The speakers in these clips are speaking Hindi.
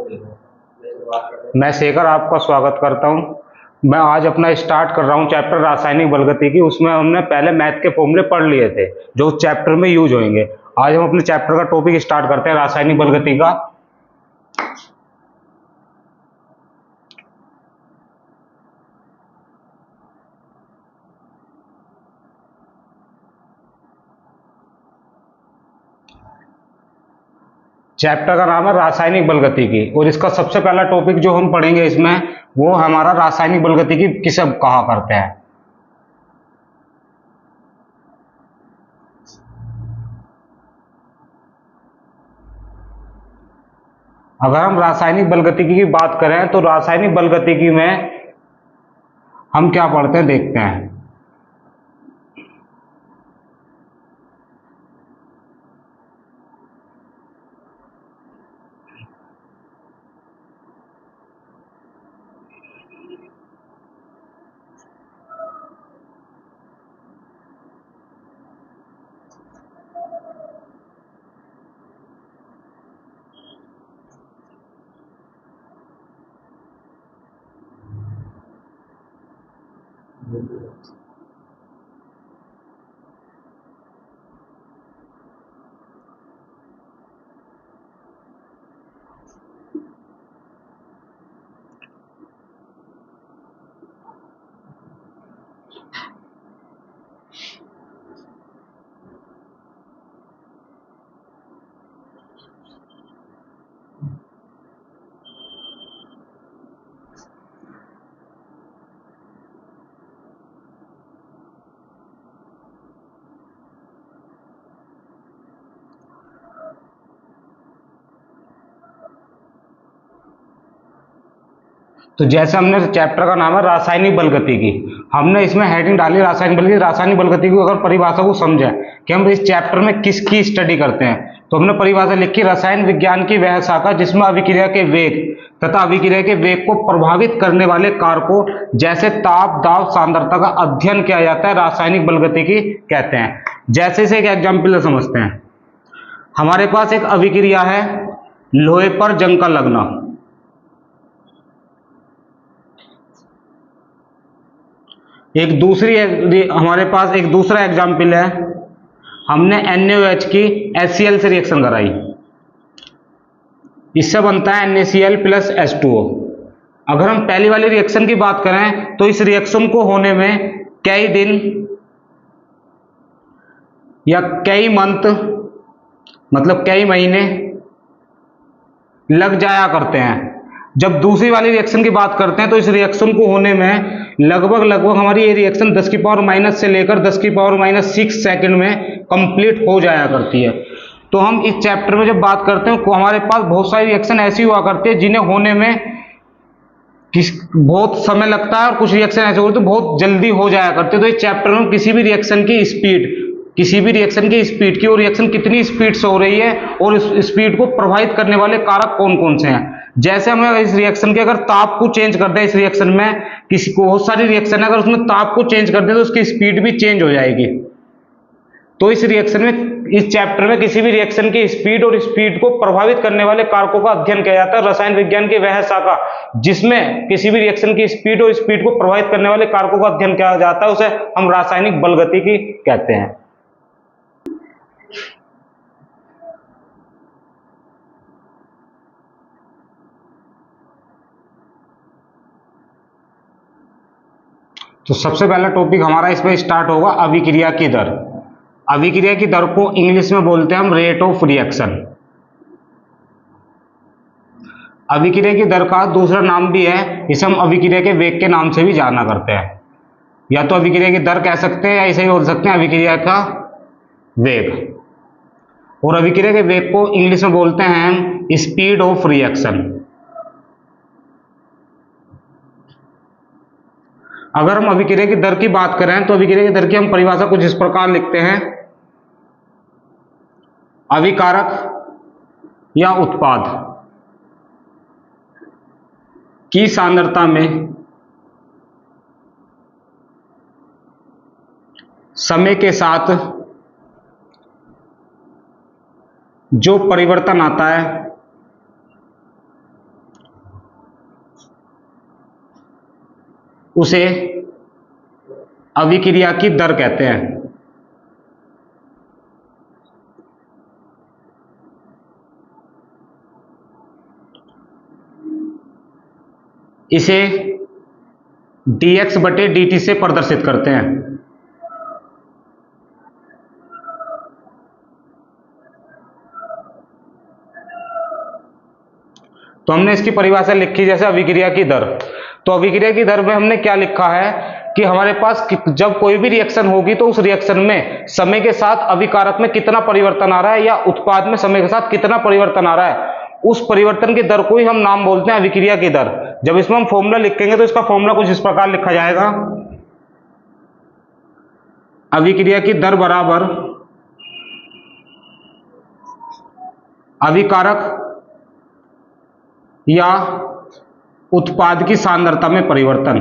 मैं शेखर आपका स्वागत करता हूं। मैं आज अपना स्टार्ट कर रहा हूं चैप्टर रासायनिक बलगति की। उसमें हमने पहले मैथ के फॉर्मूले पढ़ लिए थे जो उस चैप्टर में यूज होंगे। आज हम अपने चैप्टर का टॉपिक स्टार्ट करते हैं, रासायनिक बलगति का। चैप्टर का नाम है रासायनिक बलगति की, और इसका सबसे पहला टॉपिक जो हम पढ़ेंगे इसमें वो हमारा रासायनिक बलगति की किसे कहा करते हैं। अगर हम रासायनिक बलगतिकी की बात करें तो रासायनिक बलगतिकी में हम क्या पढ़ते हैं देखते हैं। तो जैसे हमने चैप्टर का नाम है रासायनिक बलगतिकी, हमने इसमें हेडिंग डाली रासायनिक बलगतिकी। रासायनिक बलगतिकी को अगर परिभाषा को समझे कि हम इस चैप्टर में किसकी स्टडी करते हैं, तो हमने परिभाषा लिखी, रसायन विज्ञान की वह शाखा जिसमें अभिक्रिया के वेग तथा अभिक्रिया के वेग को प्रभावित करने वाले कारकों जैसे ताप, दाब, सांद्रता का अध्ययन किया जाता है, रासायनिक बलगतिकी कहते हैं। जैसे से एक एग्जाम्पल समझते हैं। हमारे पास एक अभिक्रिया है, लोहे पर जंग का लगना। एक दूसरी हमारे पास एक दूसरा एग्जाम्पल है, हमने NaOH की HCl से रिएक्शन कराई, इससे बनता है NaCl प्लस H2O। अगर हम पहली वाली रिएक्शन की बात करें तो इस रिएक्शन को होने में कई दिन या कई मंथ, मतलब कई महीने लग जाया करते हैं। जब दूसरी वाली रिएक्शन की बात करते हैं तो इस रिएक्शन को होने में लगभग हमारी ये रिएक्शन 10 की पावर माइनस से लेकर 10 की पावर माइनस 6 सेकेंड में कंप्लीट हो जाया करती है। तो हम इस चैप्टर में जब बात करते हैं तो हमारे पास बहुत सारी रिएक्शन ऐसी हुआ करती है जिन्हें होने में बहुत समय लगता है, और कुछ रिएक्शन ऐसे होते हैं तो बहुत जल्दी हो जाया करते हैं। तो इस चैप्टर में किसी भी रिएक्शन की स्पीड की और रिएक्शन कितनी स्पीड से हो रही है और इस स्पीड को प्रभावित करने वाले कारक कौन कौन से हैं। जैसे हमें इस रिएक्शन के अगर ताप को चेंज कर दें, इस रिएक्शन में किसी को बहुत सारी रिएक्शन है, अगर उसमें ताप को चेंज कर दें तो उसकी स्पीड भी चेंज हो जाएगी। तो इस रिएक्शन में, इस चैप्टर में किसी भी रिएक्शन की स्पीड और स्पीड को प्रभावित करने वाले कारकों का अध्ययन किया जाता है। रसायन विज्ञान की वह शाखा जिसमें किसी भी रिएक्शन की स्पीड और स्पीड को प्रभावित करने वाले कारकों का अध्ययन किया जाता है उसे हम रासायनिक बलगतिकी कहते हैं। तो सबसे पहला टॉपिक हमारा इसमें स्टार्ट होगा अभिक्रिया की दर। अभिक्रिया की दर को इंग्लिश में बोलते हैं हम रेट ऑफ रिएक्शन। अभिक्रिया की दर का दूसरा नाम भी है, इसे हम अभिक्रिया के वेग के नाम से भी जाना करते हैं। या तो अभिक्रिया की दर कह सकते हैं या ऐसे ही बोल सकते हैं अभिक्रिया का वेग। और अभिक्रिया के वेग को इंग्लिश में बोलते हैं हम स्पीड ऑफ रिएक्शन। अगर हम अभिक्रिया की दर की बात करें तो अभिक्रिया की दर की हम परिभाषा कुछ इस प्रकार लिखते हैं, अभिकारक या उत्पाद की सांद्रता में समय के साथ जो परिवर्तन आता है उसे अभिक्रिया की दर कहते हैं। इसे dx बटे dt से प्रदर्शित करते हैं। तो हमने इसकी परिभाषा लिखी जैसे अभिक्रिया की दर। तो अभिक्रिया की दर में हमने क्या लिखा है कि हमारे पास जब कोई भी रिएक्शन होगी तो उस रिएक्शन में समय के साथ अभिकारक में कितना परिवर्तन आ रहा है या उत्पाद में समय के साथ कितना परिवर्तन आ रहा है, उस परिवर्तन की दर को ही हम नाम बोलते हैं अभिक्रिया की दर। जब इसमें हम फॉर्मूला लिखेंगे तो इसका फॉर्मूला कुछ इस प्रकार लिखा जाएगा, अभिक्रिया की दर बराबर अभिकारक या उत्पाद की सांद्रता में परिवर्तन,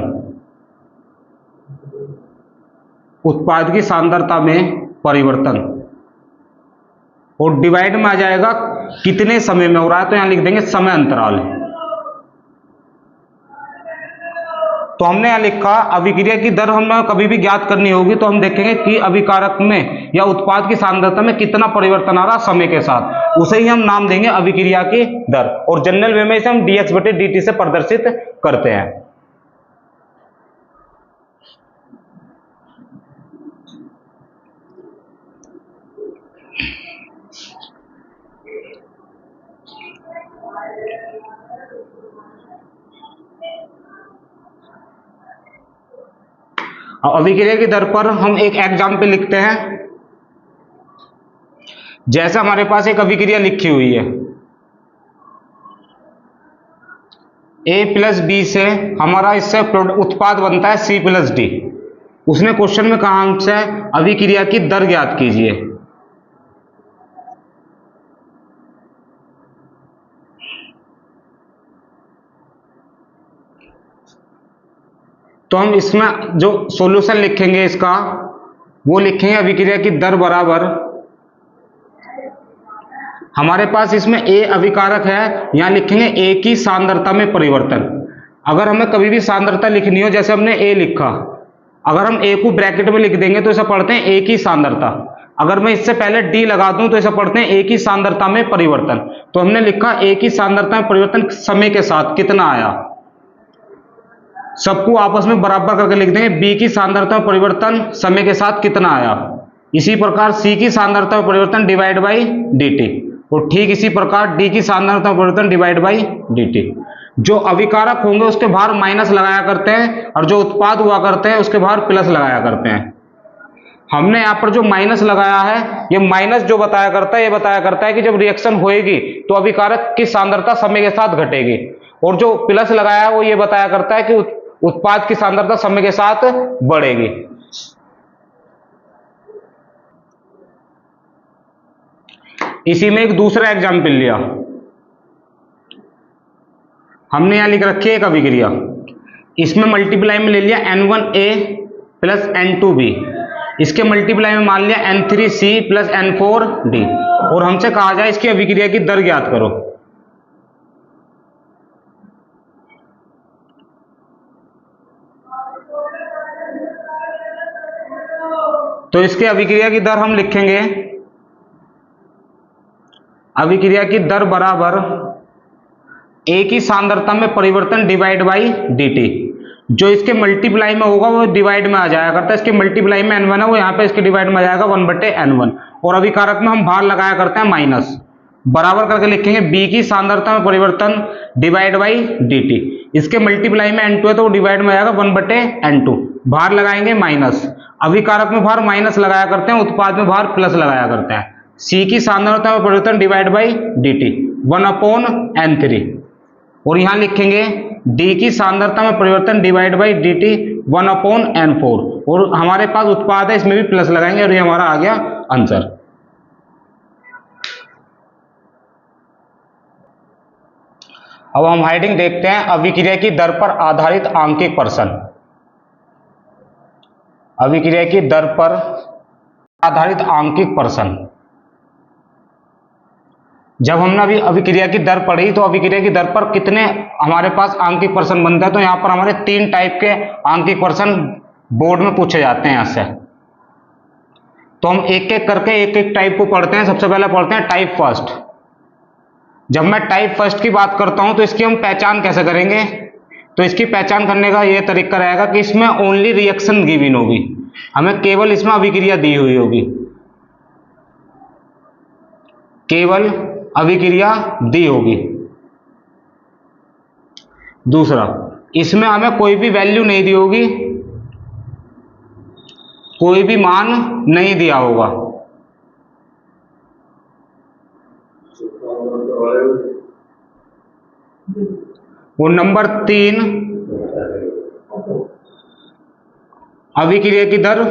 उत्पाद की सांद्रता में परिवर्तन, और डिवाइड में आ जाएगा कितने समय में हो रहा है, तो यहां लिख देंगे समय अंतराल। तो हमने यहां लिखा अभिक्रिया की दर हमें कभी भी ज्ञात करनी होगी तो हम देखेंगे कि अभिकारक में या उत्पाद की सांद्रता में कितना परिवर्तन आ रहा है समय के साथ, उसे ही हम नाम देंगे अभिक्रिया की दर। और जनरल वे में इसे हम dx बटे dt से प्रदर्शित करते हैं। अभिक्रिया की दर पर हम एक एग्जाम्पल लिखते हैं। जैसे हमारे पास एक अभिक्रिया लिखी हुई है, a प्लस बी से हमारा इससे उत्पाद बनता है c प्लस डी। उसने क्वेश्चन में कहा हमसे अभिक्रिया की दर ज्ञात कीजिए। तो हम इसमें जो सॉल्यूशन लिखेंगे इसका वो लिखेंगे अभिक्रिया की दर बराबर, हमारे पास इसमें a अभिकारक है, यहां लिखेंगे a की सांद्रता में परिवर्तन। अगर हमें कभी भी सांद्रता लिखनी हो, जैसे हमने a लिखा, अगर हम a को ब्रैकेट में लिख देंगे तो इसे पढ़ते हैं a की सांद्रता। अगर मैं इससे पहले d लगा दूं तो इसे पढ़ते हैं a की सांद्रता में परिवर्तन। तो हमने लिखा a की सांद्रता में परिवर्तन समय के साथ कितना आया, सबको आपस में बराबर करके लिख देंगे b की सांद्रता में परिवर्तन समय के साथ कितना आया। इसी प्रकार c की सांद्रता में परिवर्तन डिवाइड बाई dt, और ठीक इसी प्रकार d की सांद्रता में परिवर्तन डिवाइड बाई dt। जो अभिकारक होंगे उसके बाहर माइनस लगाया करते हैं और जो उत्पाद हुआ करते हैं उसके बाहर प्लस लगाया करते हैं। हमने यहाँ पर जो माइनस लगाया है, ये माइनस जो बताया करता है, ये बताया करता है कि जब रिएक्शन होएगी तो अभिकारक की सांद्रता समय के साथ घटेगी, और जो प्लस लगाया है वो ये बताया करता है कि उत्पाद की सांद्रता समय के साथ बढ़ेगी। इसी में एक दूसरा एग्जाम्पल लिया, हमने यहां लिख रखी है एक अभिक्रिया, इसमें मल्टीप्लाई में ले लिया n1a प्लस n2b, इसके मल्टीप्लाई में मान लिया n3c प्लस n4d, और हमसे कहा जाए इसकी अभिक्रिया की दर ज्ञात करो। तो इसके अभिक्रिया की दर हम लिखेंगे अभिक्रिया की दर बराबर a की सांद्रता में परिवर्तन डिवाइड बाई dt। जो इसके मल्टीप्लाई में होगा वो डिवाइड में आ जाया करता है, इसके मल्टीप्लाई में n1 है वो यहाँ पे इसके डिवाइड में आ जाएगा 1 बटे n1, और अभिकारक में हम बाहर लगाया करते हैं माइनस, बराबर करके लिखेंगे b की सांद्रता में परिवर्तन डिवाइड बाई dt। इसके मल्टीप्लाई में n2 है तो वो डिवाइड में आएगा 1 बटे n2, बाहर लगाएंगे माइनस, अभिकारक में बाहर माइनस लगाया करते हैं, उत्पाद में बाहर प्लस लगाया करते हैं। c की सांद्रता में परिवर्तन divide by dt 1 upon n3, और यहां लिखेंगे d की सांद्रता में परिवर्तन divide by dt 1 upon n4, और हमारे पास उत्पाद है इसमें भी प्लस लगाएंगे और ये हमारा आ गया आंसर। अब हम हेडिंग देखते हैं अभिक्रिया की दर पर आधारित आंकिक प्रश्न। अभिक्रिया की दर पर आधारित आंकिक प्रश्न। जब हमने अभी अभिक्रिया की दर पढ़ी तो अभिक्रिया की दर पर कितने हमारे पास आंकिक प्रश्न बनता है, तो यहाँ पर हमारे 3 टाइप के आंकिक प्रश्न बोर्ड में पूछे जाते हैं यहाँ से। तो हम एक एक करके एक एक टाइप को पढ़ते हैं। सबसे पहले पढ़ते हैं टाइप फर्स्ट। जब मैं टाइप फर्स्ट की बात करता हूं तो इसकी हम पहचान कैसे करेंगे, तो इसकी पहचान करने का यह तरीका रहेगा कि इसमें ओनली रिएक्शन गिवन होगी, हमें केवल इसमें अभिक्रिया दी हुई होगी, केवल अभिक्रिया दी होगी। दूसरा, इसमें हमें कोई भी वैल्यू नहीं दी होगी, कोई भी मान नहीं दिया होगा। वो नंबर 3, अभिक्रिया की दर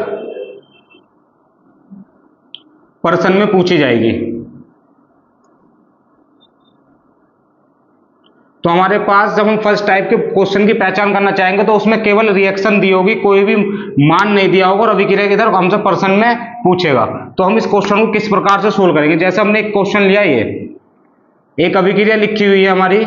प्रश्न में पूछी जाएगी। तो हमारे पास जब हम फर्स्ट टाइप के क्वेश्चन की पहचान करना चाहेंगे तो उसमें केवल रिएक्शन दी होगी, कोई भी मान नहीं दिया होगा और अभिक्रिया की दर हमसे प्रश्न में पूछेगा। तो हम इस क्वेश्चन को किस प्रकार से सोल्व करेंगे, जैसे हमने एक क्वेश्चन लिया, ये एक अभिक्रिया लिखी हुई है हमारी,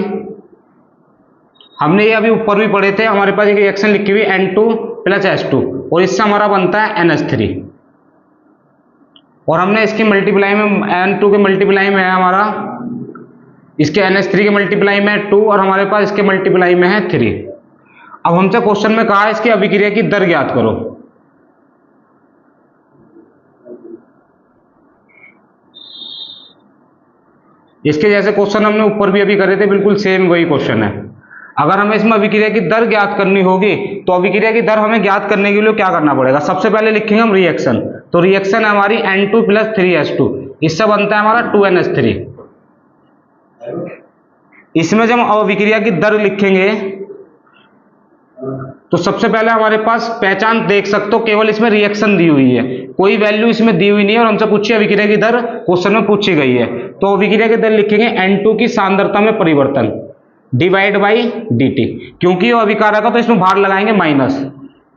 हमने ये अभी ऊपर भी पढ़े थे, हमारे पास एक रिएक्शन लिखी हुई है N2 + H2 और इससे हमारा बनता है NH3 और हमने इसकी मल्टीप्लाई में N2 के मल्टीप्लाई में है हमारा, इसके NH3 के मल्टीप्लाई में है 2 और हमारे पास इसके मल्टीप्लाई में है 3। अब हमसे क्वेश्चन में कहा है इसकी अभिक्रिया की दर ज्ञात करो। इसके जैसे क्वेश्चन हमने ऊपर भी अभी करे थे, बिल्कुल सेम वही क्वेश्चन है। अगर हमें इसमें अभिक्रिया की दर ज्ञात करनी होगी तो अभिक्रिया की दर हमें ज्ञात करने के लिए क्या करना पड़ेगा, सबसे पहले लिखेंगे हम रिएक्शन। तो रिएक्शन है हमारी N2 + 3H2, इससे बनता है हमारा 2NH3। इसमें जब हम अभिक्रिया की दर लिखेंगे तो सबसे पहले हमारे पास पहचान देख सकते हो, केवल इसमें रिएक्शन दी हुई है, कोई वैल्यू इसमें दी हुई नहीं है और हमसे पूछी अभिक्रिया की दर क्वेश्चन में पूछी गई है। तो अभिक्रिया की दर लिखेंगे N2 की सांद्रता में परिवर्तन डिवाइड बाई dt, क्योंकि वो अभिकारक है तो इसमें भार लगाएंगे माइनस,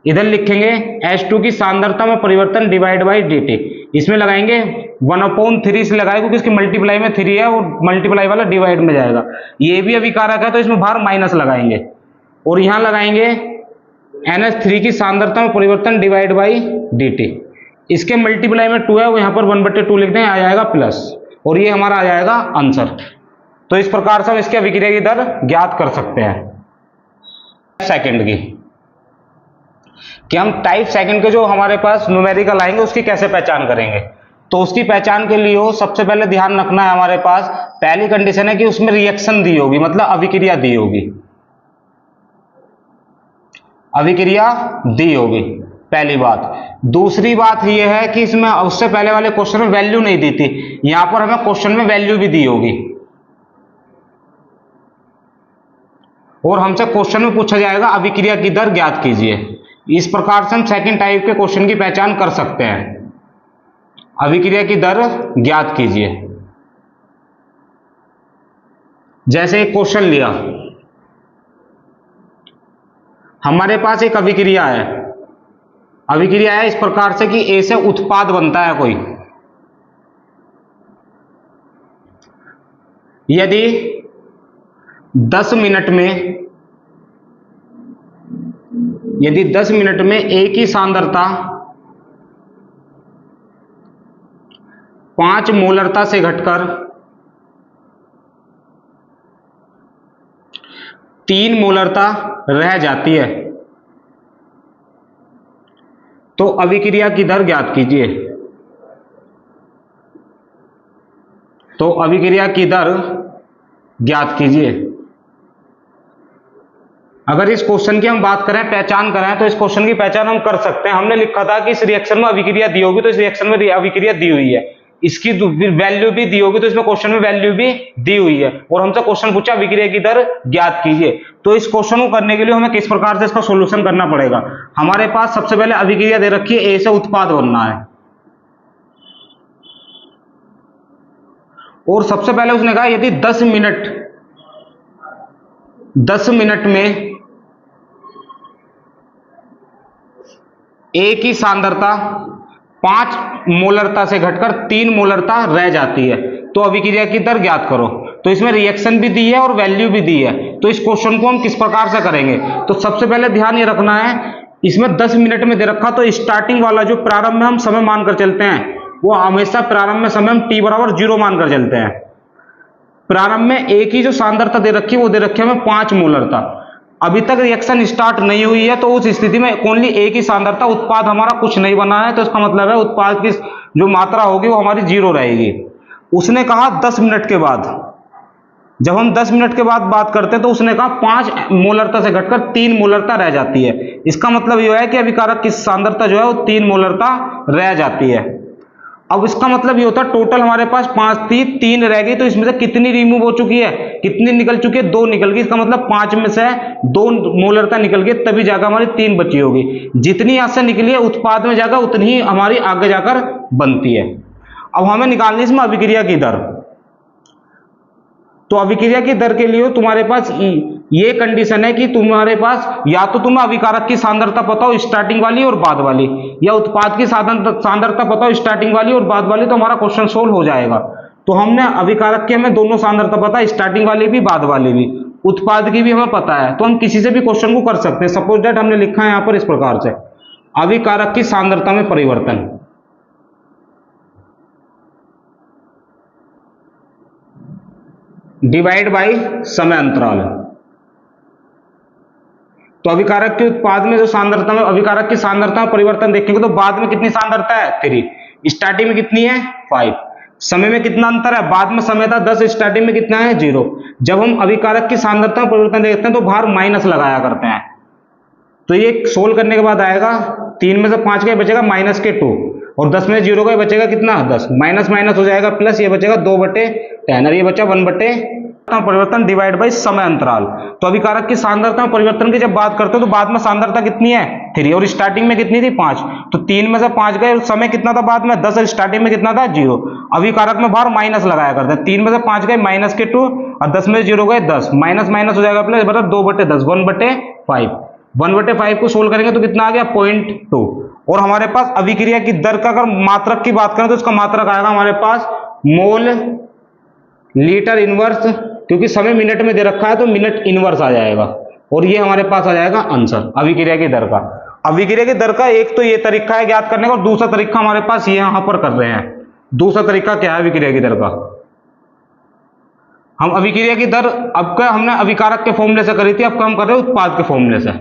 इधर लिखेंगे H2 की सांद्रता में परिवर्तन डिवाइड बाई dt, इसमें लगाएंगे 1/3 से लगाएंगे क्योंकि इसकी मल्टीप्लाई में 3 है और मल्टीप्लाई वाला डिवाइड में जाएगा, ये भी अभिकारक है तो इसमें भार माइनस लगाएंगे और यहां लगाएंगे NH3 की सांद्रता में परिवर्तन डिवाइड बाई dt, इसके मल्टीप्लाई में 2 है वो यहां पर 1/2 लिख दें, आ जाएगा प्लस और ये हमारा आ जाएगा आंसर। तो इस प्रकार से हम इसके अभिक्रिया की दर ज्ञात कर सकते हैं। सेकंड की कि हम टाइप सेकंड के जो हमारे पास न्यूमेरिकल आएंगे उसकी कैसे पहचान करेंगे, तो उसकी पहचान के लिए सबसे पहले ध्यान रखना है, हमारे पास पहली कंडीशन है कि उसमें रिएक्शन दी होगी, मतलब अभिक्रिया दी होगी, अभिक्रिया दी होगी, पहली बात। दूसरी बात यह है कि इसमें उससे पहले वाले क्वेश्चन में वैल्यू नहीं दी थी, यहां पर हमें क्वेश्चन में वैल्यू भी दी होगी और हमसे क्वेश्चन में पूछा जाएगा अभिक्रिया की दर ज्ञात कीजिए। इस प्रकार से हम सेकंड टाइप के क्वेश्चन की पहचान कर सकते हैं, अभिक्रिया की दर ज्ञात कीजिए। जैसे एक क्वेश्चन लिया, हमारे पास एक अभिक्रिया है, अभिक्रिया है इस प्रकार से कि A से उत्पाद बनता है कोई, यदि 10 मिनट में A की सांद्रता 5 मोलरता से घटकर 3 मोलरता रह जाती है तो अभिक्रिया की दर ज्ञात कीजिए। तो अभिक्रिया की दर ज्ञात कीजिए। अगर इस क्वेश्चन की हम बात करें, पहचान करें, तो इस क्वेश्चन की पहचान हम कर सकते हैं। हमने लिखा था कि इस रिएक्शन में अभिक्रिया दी होगी, तो इस रिएक्शन में अभिक्रिया दी हुई है, इसकी वैल्यू भी दी होगी तो इसमें क्वेश्चन में वैल्यू भी दी हुई है और हमसे क्वेश्चन पूछा अभिक्रिया की दर ज्ञात कीजिए। तो इस क्वेश्चन को करने के लिए हमें किस प्रकार से इसका सॉल्यूशन करना पड़ेगा, हमारे पास सबसे पहले अभिक्रिया दे रखी है, A से उत्पाद बनना है और सबसे पहले उसने कहा यदि 10 मिनट में A की सांद्रता 5 मोलरता से घटकर 3 मोलरता रह जाती है तो तो अभिक्रिया की दर ज्ञात करो। तो इसमें रिएक्शन भी दी है और वैल्यू भी दी है। तो इस क्वेश्चन को हम किस प्रकार से करेंगे, तो सबसे पहले ध्यान ये रखना है, इसमें 10 मिनट में दे रखा, तो स्टार्टिंग वाला जो प्रारंभ में हम समय मानकर चलते हैं वो हमेशा प्रारंभ में समय हम t बराबर 0 मानकर चलते हैं। प्रारंभ में एक ही जो सांद्रता दे रखी है वो दे रखी है हमें 5 मोलरता। अभी तक रिएक्शन स्टार्ट नहीं हुई है, तो उस स्थिति में ओनली एक ही सांद्रता, उत्पाद हमारा कुछ नहीं बना है, तो इसका मतलब है उत्पाद की जो मात्रा होगी वो हमारी 0 रहेगी। उसने कहा 10 मिनट के बाद, जब हम 10 मिनट के बाद बात करते हैं तो उसने कहा 5 मोलरता से घटकर 3 मोलरता रह जाती है। इसका मतलब यह है कि अभिकारक की सांद्रता जो है वो 3 मोलरता रह जाती है। अब इसका मतलब ये होता है टोटल हमारे पास 5 थी, 3 रह गई, तो इसमें से कितनी रिमूव हो चुकी है, कितनी निकल चुकी है, 2 निकल गई। इसका मतलब 5 में से 2 मोलरता निकल गई, तभी जाकर हमारी 3 बची होगी। जितनी यहां से निकली है उत्पाद में जाकर उतनी ही हमारी आगे जाकर बनती है। अब हमें निकालनी इसमें अभिक्रिया की दर। तो अभिक्रिया की दर के लिए तुम्हारे पास ये कंडीशन है कि तुम्हारे पास या तो तुम्हें अभिकारक की सांद्रता पता हो स्टार्टिंग वाली और बाद वाली, या उत्पाद की सांद्रता पता हो स्टार्टिंग वाली और बाद वाली, तो हमारा क्वेश्चन सोल्व हो जाएगा। तो हमने अभिकारक की हमें दोनों सांद्रता पता है, स्टार्टिंग वाली भी बाद वाली भी, उत्पाद की भी हमें पता है, तो हम किसी से भी क्वेश्चन को कर सकते हैं। सपोज दैट हमने लिखा है यहां पर इस प्रकार से, अभिकारक की सांद्रता में परिवर्तन डिवाइड बाई समय अंतराल। तो अभिकारक के उत्पाद में जो सांद्रता में अभिकारक की सांद्रता में परिवर्तन देखेंगे तो बाद में कितनी सांद्रता है 3, स्टार्टिंग में कितनी है 5, समय में कितना अंतर है, बाद में समय था 10, स्टार्टिंग में कितना है 0। जब हम अभिकारक की सांद्रता में परिवर्तन देखते हैं तो बाहर माइनस लगाया करते हैं। तो ये सोल्व करने के बाद आएगा 3 में से 5 का बचेगा -2, और 10 में 0 का बचेगा कितना 10, माइनस माइनस हो जाएगा प्लस, ये बचेगा 2/10 और ये बचा 1/10 परिवर्तन डिवाइड बाई समय अंतराल। तो अभिकारक की सांद्रता में परिवर्तन की जब बात करते हो तो बाद में सांद्रता कितनी है 3 और स्टार्टिंग में कितनी थी 5, तो 3 में से 5 गए, समय कितना था बाद में 10 और स्टार्टिंग में कितना था 0। अभिकारक में बाहर माइनस लगाया करते हैं, 3 में से 5 गए -2 और 10 में 0 गए 10, माइनस माइनस हो जाएगा प्लस, मतलब 2/10 1/5। 1/5 को सोल्व करेंगे तो कितना आ गया 0.2। और हमारे पास अभिक्रिया की दर का अगर मात्रक की बात करें तो इसका मात्रक आएगा हमारे पास मोल लीटर इनवर्स, क्योंकि समय मिनट में दे रखा है तो मिनट इनवर्स आ जाएगा, और ये हमारे पास आ जाएगा आंसर अभिक्रिया की दर का। अभिक्रिया की दर का एक तो ये तरीका है ज्ञात करने का, और दूसरा तरीका हमारे पास ये यहां पर कर रहे हैं। दूसरा तरीका क्या है अभिक्रिया की दर का, हम अभिक्रिया की दर अब का हमने अभिकारक के फॉर्मूले से करी थी, अब का हम कर रहे हैं उत्पाद के फॉर्मूले से।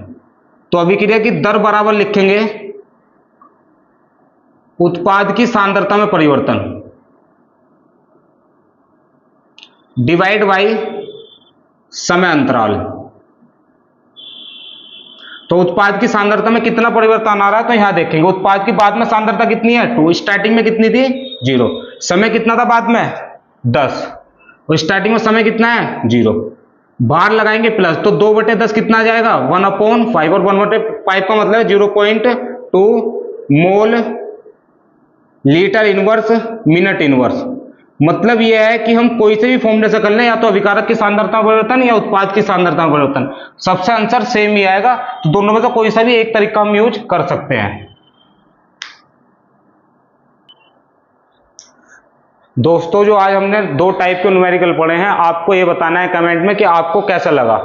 तो अभिक्रिया की दर बराबर लिखेंगे उत्पाद की सांद्रता में परिवर्तन डिवाइड बाई समय अंतराल। तो उत्पाद की सांद्रता में कितना परिवर्तन आ रहा है, तो यहां देखेंगे उत्पाद की बाद में सांद्रता कितनी है 2, स्टार्टिंग में कितनी थी 0, समय कितना था बाद में 10 और स्टार्टिंग में समय कितना है 0, बाहर लगाएंगे प्लस, तो 2/10 कितना आ जाएगा 1/5, और 1/5 का मतलब है 0.2 mole litre inverse minute inverse. मतलब यह है कि हम कोई से भी फॉर्मूले से कर लें, या तो अभिकारक की सांद्रता में परिवर्तन या उत्पाद की सांद्रता में परिवर्तन, सबसे आंसर सेम ही आएगा। तो दोनों में से कोई सा भी एक तरीका हम यूज कर सकते हैं। दोस्तों जो आज हमने 2 टाइप के न्यूमेरिकल पढ़े हैं, आपको ये बताना है कमेंट में कि आपको कैसा लगा।